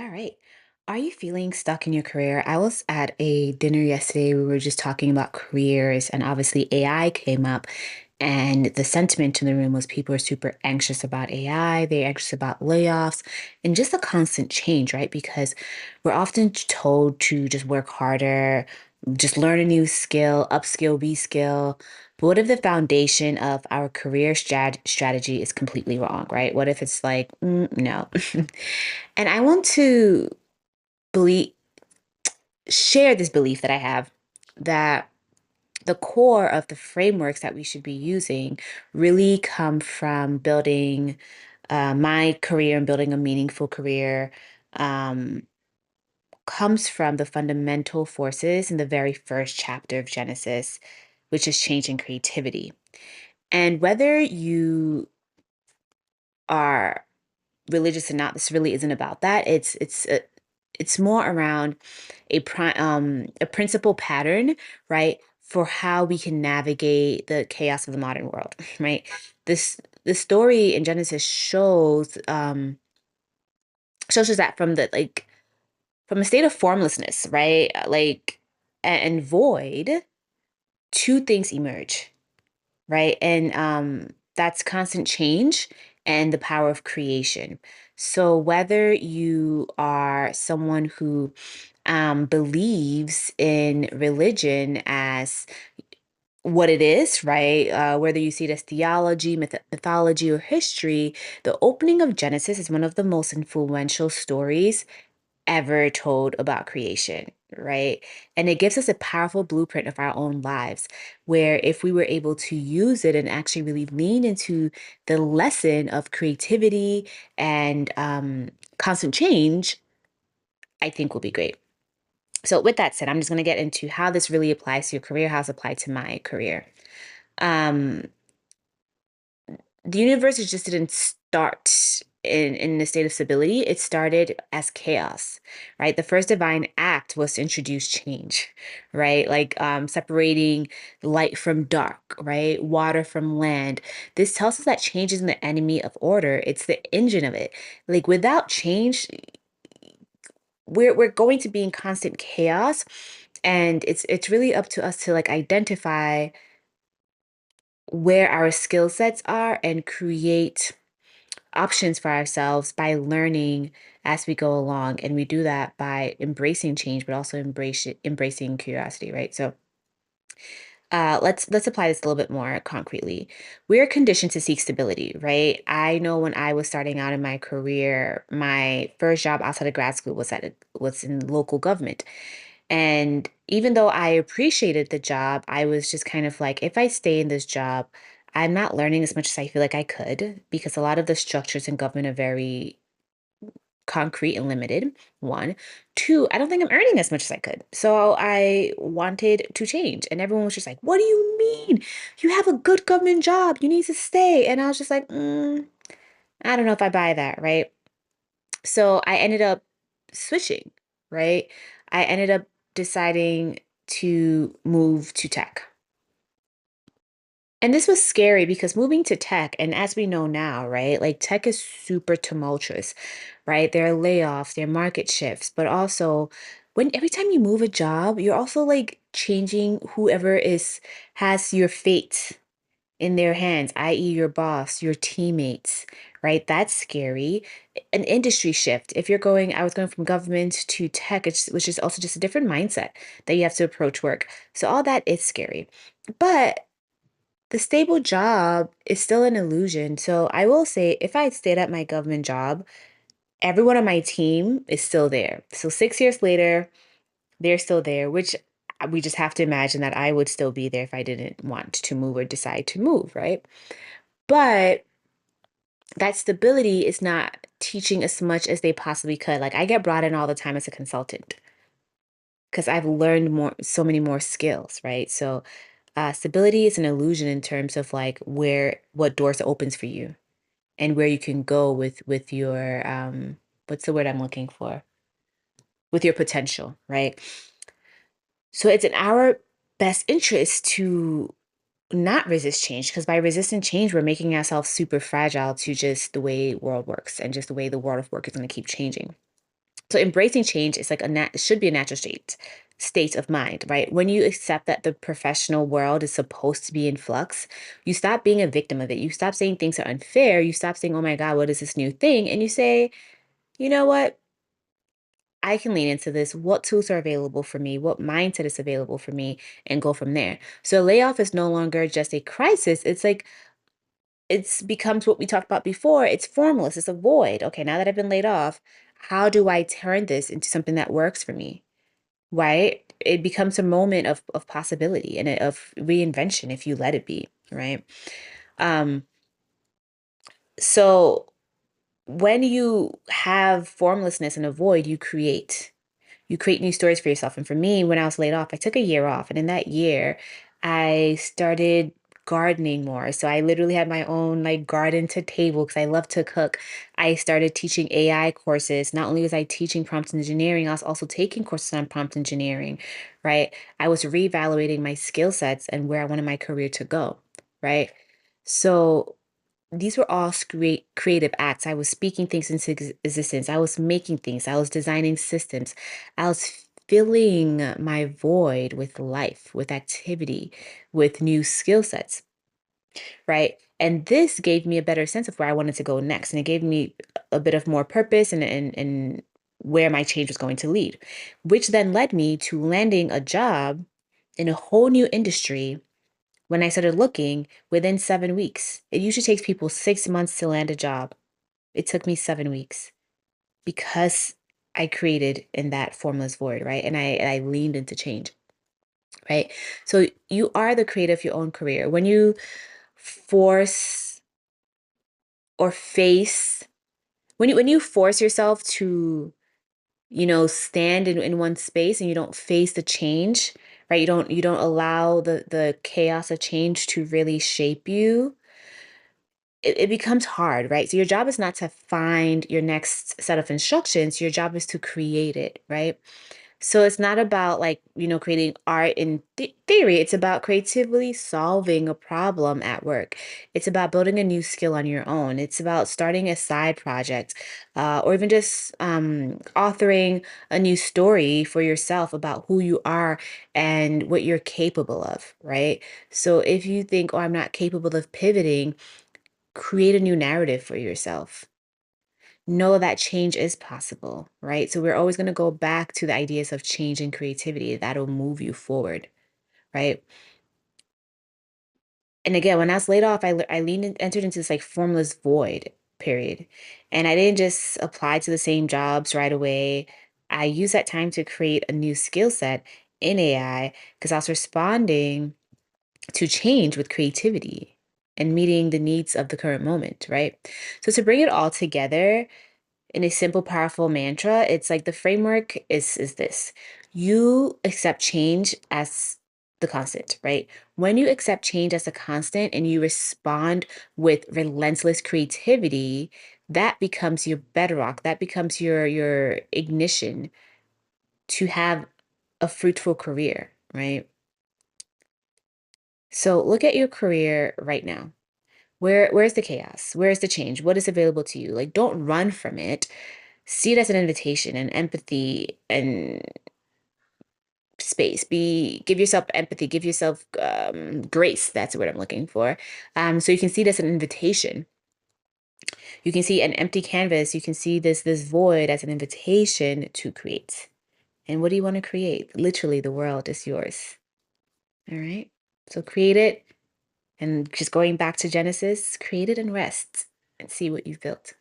All right. Are you feeling stuck in your career? I was at a dinner yesterday. We were just talking about careers, and obviously AI came up. And the sentiment in the room was people are super anxious about AI. They're anxious about layoffs and just a constant change, right? Because we're often told to just work harder, just learn a new skill, upskill, reskill. But what if the foundation of our career strategy is completely wrong, right? What if it's like, no? And I want to believe share this belief that I have that the core of the frameworks that we should be using really come from building my career and building a meaningful career um, comes from the fundamental forces in the very first chapter of Genesis, which is change and creativity. And whether you are religious or not, this really isn't about that. It's more around a principal pattern, right, for how we can navigate the chaos of the modern world, right? The story in Genesis shows us that from a state of formlessness, right, and void, two things emerge, right? And that's constant change and the power of creation. So whether you are someone who believes in religion as what it is, right? Whether you see it as theology, mythology, or history, the opening of Genesis is one of the most influential stories ever told about creation, right? And it gives us a powerful blueprint of our own lives, where if we were able to use it and actually really lean into the lesson of creativity and constant change, I think will be great. So, with that said, I'm just going to get into how this really applies to your career, how it's applied to my career. Um, the universe just didn't start in a state of stability. It started as chaos, right? The first divine act was to introduce change, right? Like separating light from dark, right? Water from land. This tells us that change isn't the enemy of order, it's the engine of it. Like without change, we're going to be in constant chaos. And it's really up to us to like identify where our skill sets are and create options for ourselves by learning as we go along. And we do that by embracing change, but also embracing curiosity, right? So let's apply this a little bit more concretely. We're conditioned to seek stability, right? I know when I was starting out in my career, my first job outside of grad school was in local government. And even though I appreciated the job, I was just kind of like, if I stay in this job, I'm not learning as much as I feel like I could because a lot of the structures in government are very concrete and limited. One, two, I don't think I'm earning as much as I could. So I wanted to change. And everyone was just like, what do you mean? You have a good government job. You need to stay. And I was just like, I don't know if I buy that. Right. So I ended up switching. Right. I ended up deciding to move to tech. And this was scary because moving to tech, and as we know now, right, like tech is super tumultuous, right? There are layoffs, there are market shifts, but also when every time you move a job, you're also like changing whoever is has your fate in their hands, i.e., your boss, your teammates, right? That's scary. An industry shift. If you're going, I was going from government to tech, which is also just a different mindset that you have to approach work. So all that is scary. But the stable job is still an illusion. So I will say, if I had stayed at my government job, everyone on my team is still there. So 6 years later, they're still there, which we just have to imagine that I would still be there if I didn't want to move or decide to move, right? But that stability is not teaching as much as they possibly could. Like I get brought in all the time as a consultant because I've learned so many more skills, right? So stability is an illusion in terms of like what doors it opens for you and where you can go with your what's the word I'm looking for? With your potential, right? So it's in our best interest to not resist change because by resisting change, we're making ourselves super fragile to just the way world works and just the way the world of work is going to keep changing. So embracing change is like it should be a natural state of mind, right? When you accept that the professional world is supposed to be in flux, you stop being a victim of it. You stop saying things are unfair. You stop saying, "Oh my God, what is this new thing?" And you say, "You know what? I can lean into this. What tools are available for me? What mindset is available for me?" And go from there. So layoff is no longer just a crisis. It's like it's becomes what we talked about before. It's formless. It's a void. Okay, now that I've been laid off, how do I turn this into something that works for me? Right? It becomes a moment of possibility and of reinvention if you let it be, right? Um, so when you have formlessness and a void, you create. You create new stories for yourself. And for me, when I was laid off, I took a year off. And in that year, I started gardening more. So I literally had my own like garden to table because I love to cook. I started teaching AI courses. Not only was I teaching prompt engineering, I was also taking courses on prompt engineering, right? I was reevaluating my skill sets and where I wanted my career to go, right? So these were all creative acts. I was speaking things into existence. I was making things. I was designing systems. I was filling my void with life, with activity, with new skill sets, right? And this gave me a better sense of where I wanted to go next. And it gave me a bit of more purpose and where my change was going to lead, which then led me to landing a job in a whole new industry when I started looking within 7 weeks. It usually takes people 6 months to land a job. It took me 7 weeks because I created in that formless void, right? And I leaned into change, right? So you are the creator of your own career. When you force or face, when you force yourself to, stand in one space and you don't face the change, right? You don't allow the chaos of change to really shape you. It becomes hard, right? So your job is not to find your next set of instructions. Your job is to create it, right? So it's not about like, creating art in theory. It's about creatively solving a problem at work. It's about building a new skill on your own. It's about starting a side project, or even just authoring a new story for yourself about who you are and what you're capable of, right? So if you think, oh, I'm not capable of pivoting, create a new narrative for yourself. Know that change is possible, right? So we're always going to go back to the ideas of change and creativity that'll move you forward, right? And again, when I was laid off, I entered into this like formless void period. And I didn't just apply to the same jobs right away. I used that time to create a new skill set in AI because I was responding to change with creativity and meeting the needs of the current moment, right? So to bring it all together in a simple, powerful mantra, it's like the framework is this. You accept change as the constant, right? When you accept change as a constant and you respond with relentless creativity, that becomes your bedrock. That becomes your ignition to have a fruitful career, right? So look at your career right now. Where's the chaos? Where's the change? What is available to you? Like, don't run from it. See it as an invitation and empathy and space. Give yourself empathy, give yourself grace. That's what I'm looking for. So you can see this as an invitation. You can see an empty canvas. You can see this void as an invitation to create. And what do you want to create? Literally, the world is yours. All right. So create it. And just going back to Genesis, create it and rest and see what you've built.